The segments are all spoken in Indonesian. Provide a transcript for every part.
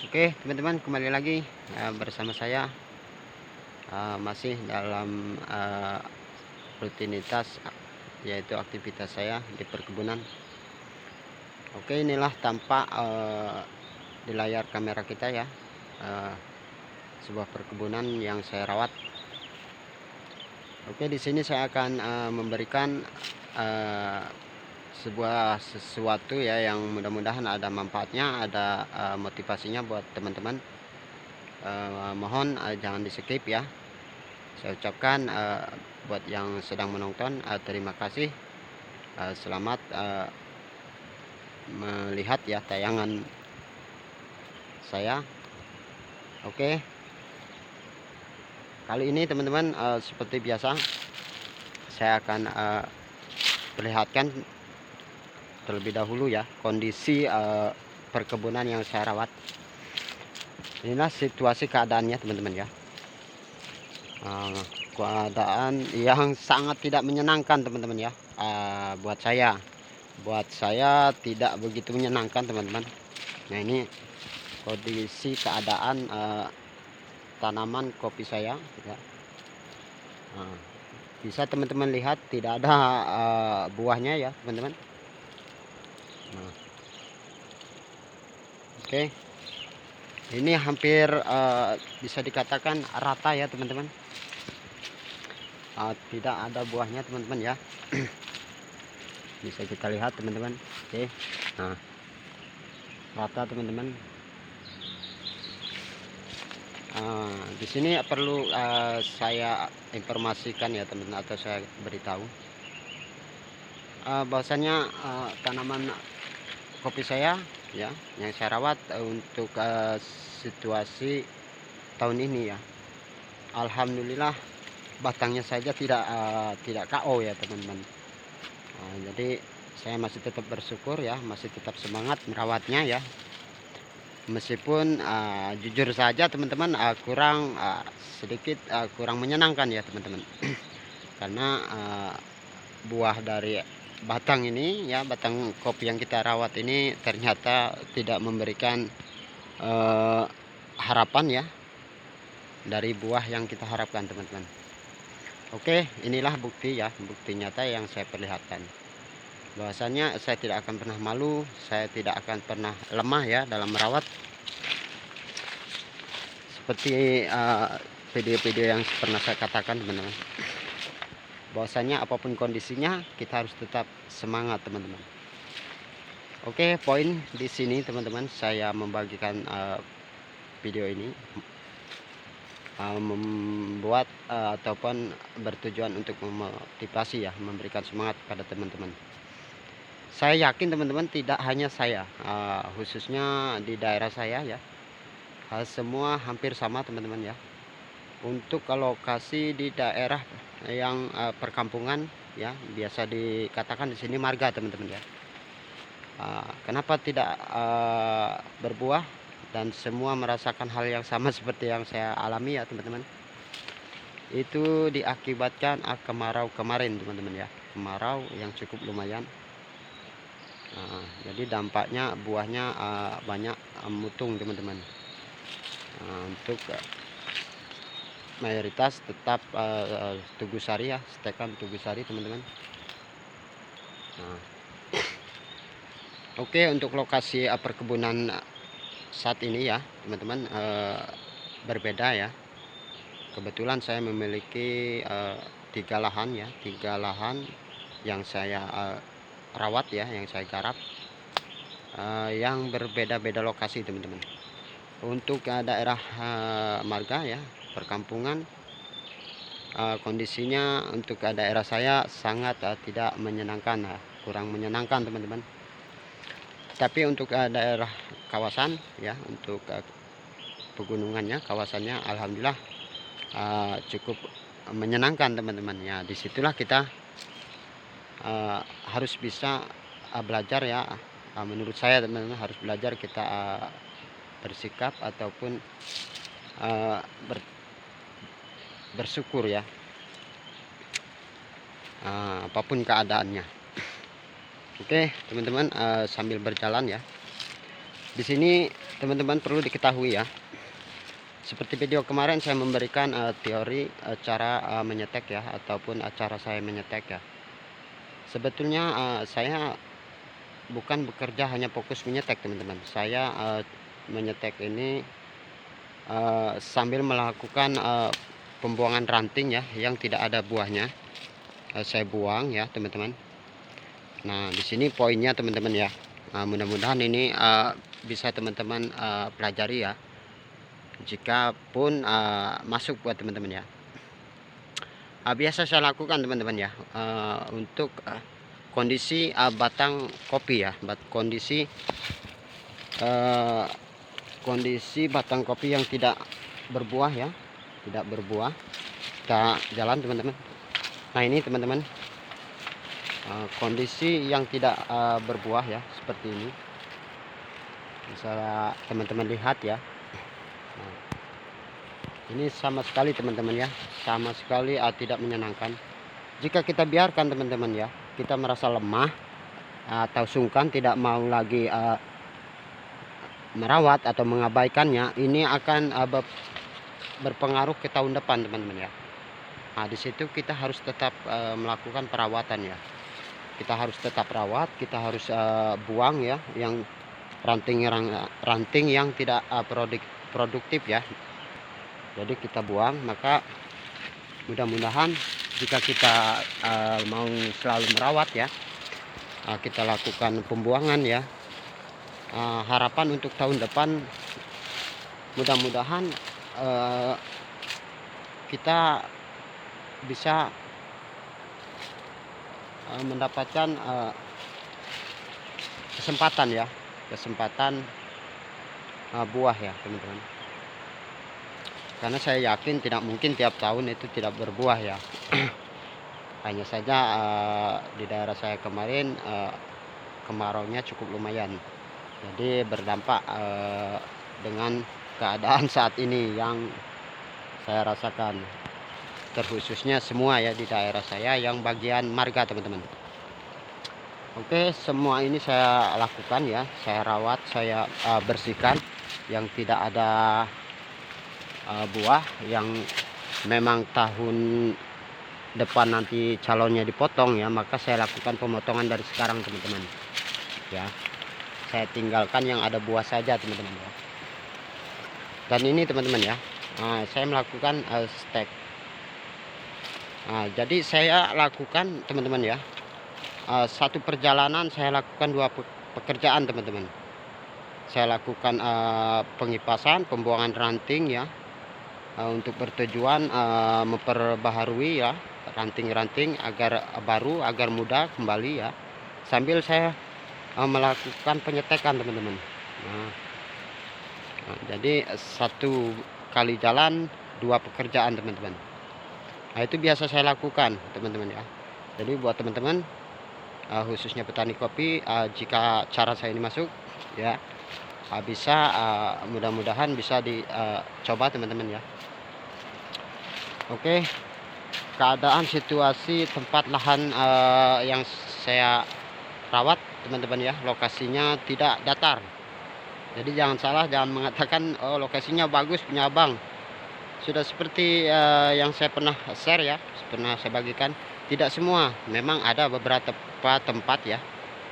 Oke teman-teman, kembali lagi bersama saya masih dalam rutinitas yaitu aktivitas saya di perkebunan. Oke, inilah tampak di layar kamera kita ya, sebuah perkebunan yang saya rawat. Oke, di sini saya akan memberikan sesuatu ya yang mudah-mudahan ada manfaatnya, ada motivasinya buat teman-teman. Mohon jangan di skip ya. Saya ucapkan buat yang sedang menonton terima kasih. Selamat melihat ya tayangan saya. Oke, kali ini teman-teman seperti biasa saya akan perlihatkan terlebih dahulu ya kondisi perkebunan yang saya rawat. Inilah situasi keadaannya teman-teman ya. Keadaan yang sangat tidak menyenangkan teman-teman ya. Buat saya tidak begitu menyenangkan teman-teman. Nah, ini kondisi keadaan tanaman kopi saya ya. Bisa teman-teman lihat tidak ada buahnya ya teman-teman. Oke, ini hampir bisa dikatakan rata ya teman-teman. Tidak ada buahnya teman-teman ya. Bisa kita lihat teman-teman. Oke, nah rata teman-teman. Di sini perlu saya informasikan ya teman-teman, atau saya beritahu bahwasanya tanaman kopi saya ya yang saya rawat untuk situasi tahun ini ya, alhamdulillah batangnya saja tidak KO ya teman-teman. Jadi saya masih tetap bersyukur ya, masih tetap semangat merawatnya ya. Meskipun jujur saja teman-teman sedikit kurang menyenangkan ya teman-teman. Karena buah dari batang ini ya, batang kopi yang kita rawat ini ternyata tidak memberikan harapan ya dari buah yang kita harapkan teman-teman. Oke, inilah bukti ya, bukti nyata yang saya perlihatkan bahwasanya saya tidak akan pernah malu, saya tidak akan pernah lemah ya dalam merawat. Seperti video-video yang pernah saya katakan teman-teman, bahwasanya apapun kondisinya kita harus tetap semangat teman-teman. Oke, poin di sini teman-teman saya membagikan video ini membuat ataupun bertujuan untuk memotivasi ya, memberikan semangat pada teman-teman. Saya yakin teman-teman tidak hanya saya, khususnya di daerah saya ya, semua hampir sama teman-teman ya. Untuk lokasi di daerah yang perkampungan ya, biasa dikatakan di sini marga teman-teman ya. Kenapa tidak berbuah dan semua merasakan hal yang sama seperti yang saya alami ya teman-teman? Itu diakibatkan kemarau kemarin teman-teman ya, kemarau yang cukup lumayan. Jadi dampaknya buahnya banyak mutung teman-teman. Untuk mayoritas tetap tugusari ya, stekan tugusari teman-teman. Oke, untuk lokasi perkebunan saat ini ya teman-teman berbeda ya. Kebetulan saya memiliki 3 lahan ya, 3 lahan yang saya rawat ya, yang saya garap, yang berbeda-beda lokasi teman-teman. Untuk daerah marga ya, perkampungan, kondisinya untuk daerah saya sangat tidak menyenangkan, kurang menyenangkan teman-teman. Tapi untuk daerah kawasan ya, untuk pegunungannya, kawasannya alhamdulillah cukup menyenangkan teman-teman ya. Disitulah kita harus bisa belajar ya, menurut saya teman-teman harus belajar kita bersikap ataupun bersyukur ya, apapun keadaannya. Oke teman-teman, sambil berjalan ya, Di sini teman-teman perlu diketahui ya, seperti video kemarin saya memberikan teori cara menyetek ya, ataupun cara saya menyetek ya. Sebetulnya saya bukan bekerja hanya fokus menyetek teman-teman. Saya menyetek ini sambil melakukan pembuangan ranting ya, yang tidak ada buahnya. Saya buang ya teman-teman. Nah di sini poinnya teman-teman ya. Mudah-mudahan ini bisa teman-teman pelajari ya, jika pun masuk buat teman-teman ya. Biasa saya lakukan teman-teman ya, untuk kondisi batang kopi ya, kondisi batang kopi yang tidak berbuah ya, tidak berbuah. Kita jalan teman-teman. Nah ini teman-teman, kondisi yang tidak berbuah ya, seperti ini bisa teman-teman lihat ya. Nah, ini sama sekali teman-teman ya, sama sekali tidak menyenangkan. Jika kita biarkan teman-teman ya, kita merasa lemah atau sungkan, tidak mau lagi merawat atau mengabaikannya, ini akan berpengaruh ke tahun depan teman-teman ya. Nah di situ kita harus tetap melakukan perawatan ya. Kita harus tetap rawat, kita harus buang ya yang ranting yang tidak produktif ya. Jadi kita buang. Maka mudah-mudahan jika kita mau selalu merawat ya, kita lakukan pembuangan ya, harapan untuk tahun depan mudah-mudahan kita bisa mendapatkan kesempatan buah ya teman-teman. Karena saya yakin tidak mungkin tiap tahun itu tidak berbuah ya. Hanya saja di daerah saya kemarin kemaraunya cukup lumayan, jadi berdampak dengan keadaan saat ini yang saya rasakan, terkhususnya semua ya di daerah saya yang bagian marga teman-teman. Oke, semua ini saya lakukan ya, saya rawat, saya bersihkan yang tidak ada buah, yang memang tahun depan nanti calonnya dipotong ya, maka saya lakukan pemotongan dari sekarang teman-teman ya. Saya tinggalkan yang ada buah saja teman-teman ya. Dan ini teman-teman ya, saya melakukan stek. Jadi saya lakukan teman-teman ya, satu perjalanan saya lakukan 2 pekerjaan teman-teman. Saya lakukan pengipasan, pembuangan ranting ya, untuk bertujuan memperbaharui ya ranting-ranting agar baru, agar mudah kembali ya, sambil saya melakukan penyetekan teman-teman. Jadi satu kali jalan 2 pekerjaan teman-teman. Nah itu biasa saya lakukan teman-teman ya. Jadi buat teman-teman khususnya petani kopi, jika cara saya ini masuk ya, bisa mudah-mudahan bisa dicoba teman-teman ya. Oke, keadaan situasi tempat lahan yang saya rawat teman-teman ya, lokasinya tidak datar. Jadi jangan salah, jangan mengatakan oh lokasinya bagus punya abang. Sudah seperti yang saya pernah share ya, pernah saya bagikan, tidak semua, memang ada beberapa tempat ya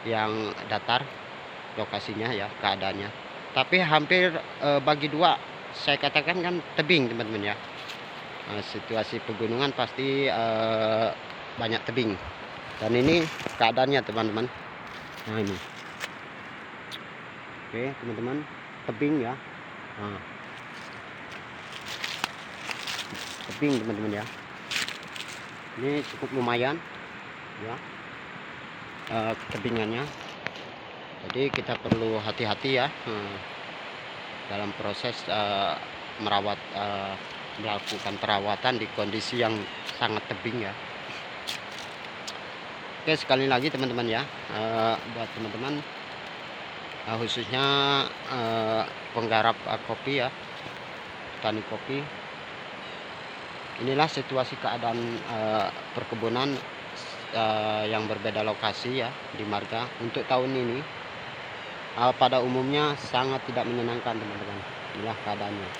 yang datar lokasinya ya, keadaannya. Tapi hampir bagi 2 saya katakan kan tebing teman-teman ya. Situasi pegunungan pasti banyak tebing. Dan ini keadaannya teman-teman. Nah ini. Oke teman-teman, tebing ya. Tebing teman-teman ya. Ini cukup lumayan ya tebingannya. Jadi kita perlu hati-hati ya dalam proses merawat, melakukan perawatan di kondisi yang sangat tebing ya. Oke, sekali lagi teman-teman ya, buat teman-teman khususnya penggarap kopi ya, petani kopi, inilah situasi keadaan perkebunan yang berbeda lokasi ya di marga untuk tahun ini. pada umumnya sangat tidak menyenangkan teman-teman. Inilah keadaannya.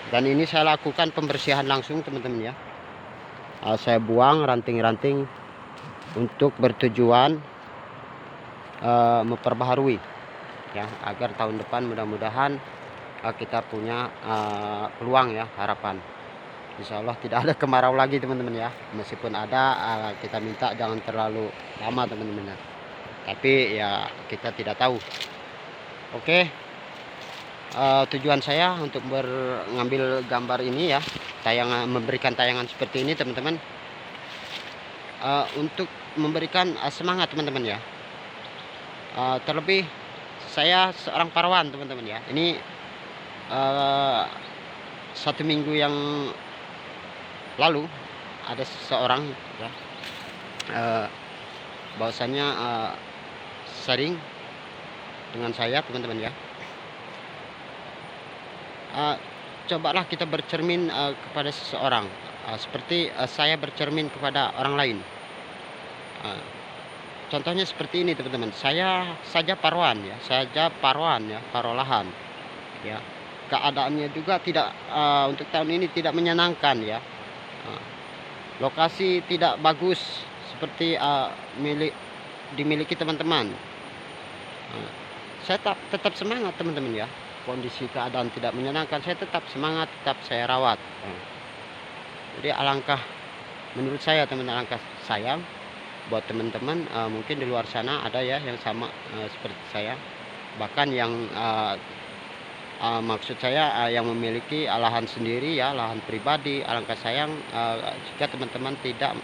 Dan ini saya lakukan pembersihan langsung teman-teman ya. Saya buang ranting-ranting untuk bertujuan memperbaharui ya, agar tahun depan mudah-mudahan kita punya peluang ya, harapan. Insya Allah tidak ada kemarau lagi teman-teman ya. Meskipun ada, kita minta jangan terlalu lama teman-teman ya. Tapi ya kita tidak tahu. Oke, tujuan saya untuk mengambil gambar ini ya, memberikan tayangan seperti ini teman-teman, untuk memberikan semangat teman-teman ya. Terlebih saya seorang parawan teman-teman ya. Ini 1 minggu yang lalu ada seseorang ya, bahwasanya sering dengan saya teman-teman ya. Cobalah kita bercermin kepada seseorang, seperti saya bercermin kepada orang lain. Contohnya seperti ini teman-teman, saya saja parwan ya, parolahan ya. Keadaannya juga tidak, untuk tahun ini tidak menyenangkan ya. Lokasi tidak bagus seperti dimiliki teman-teman. Saya tetap semangat teman-teman ya. Kondisi keadaan tidak menyenangkan, saya tetap semangat, tetap saya rawat. Jadi menurut saya teman-teman, alangkah sayang buat teman-teman, mungkin di luar sana ada ya yang sama seperti saya, bahkan yang maksud saya yang memiliki lahan sendiri ya, lahan pribadi. Alangkah sayang jika teman-teman tidak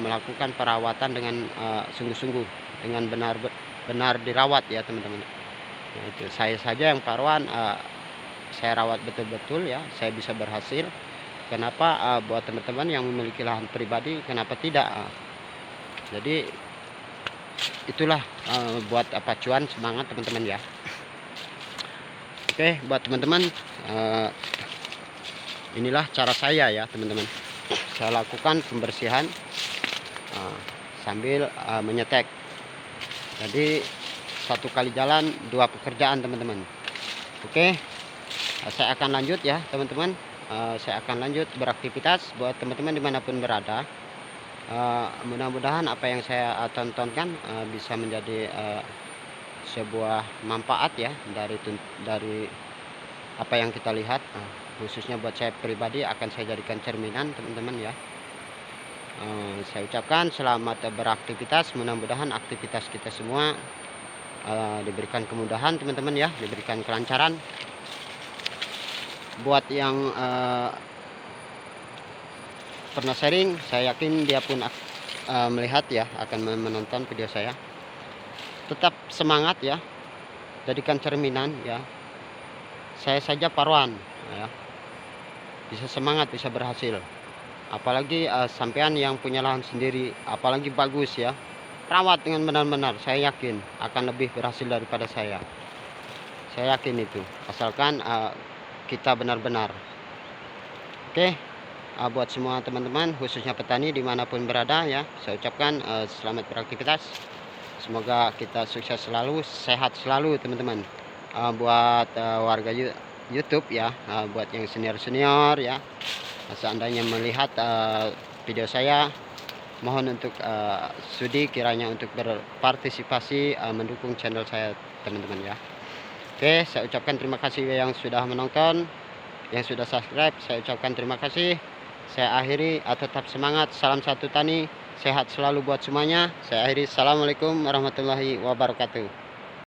melakukan perawatan dengan sungguh-sungguh, dengan benar-benar dirawat ya teman-teman. Nah, itu saya saja yang parwan, saya rawat betul-betul ya, saya bisa berhasil. Kenapa buat teman-teman yang memiliki lahan pribadi, kenapa tidak? Jadi itulah buat pacuan semangat teman-teman ya. Oke, buat teman-teman, inilah cara saya ya teman-teman. Saya lakukan pembersihan sambil menyetek. Jadi 1 kali jalan 2 pekerjaan teman-teman. Oke, saya akan lanjut ya teman-teman. Saya akan lanjut beraktivitas buat teman-teman dimanapun berada. Mudah-mudahan apa yang saya tontonkan bisa menjadi sebuah manfaat ya dari apa yang kita lihat. Khususnya buat saya pribadi akan saya jadikan cerminan teman-teman ya. Saya ucapkan selamat beraktivitas, mudah-mudahan aktivitas kita semua diberikan kemudahan teman-teman ya, diberikan kelancaran. Buat yang pernah sharing, saya yakin dia pun melihat ya, akan menonton video saya. Tetap semangat ya, jadikan cerminan ya. Saya saja parwan ya, bisa semangat, bisa berhasil. Apalagi sampean yang punya lahan sendiri, apalagi bagus ya, rawat dengan benar-benar. Saya yakin akan lebih berhasil daripada saya yakin itu, asalkan kita benar-benar. Oke, buat semua teman-teman khususnya petani dimanapun berada ya, saya ucapkan selamat beraktivitas. Semoga kita sukses selalu, sehat selalu teman-teman. Buat warga YouTube ya, buat yang senior ya, seandainya melihat video saya, mohon untuk sudi kiranya untuk berpartisipasi mendukung channel saya teman-teman ya. Oke, saya ucapkan terima kasih yang sudah menonton, yang sudah subscribe. Saya ucapkan terima kasih. Saya akhiri, tetap semangat, salam satu tani, sehat selalu buat semuanya. Saya akhiri, assalamualaikum warahmatullahi wabarakatuh.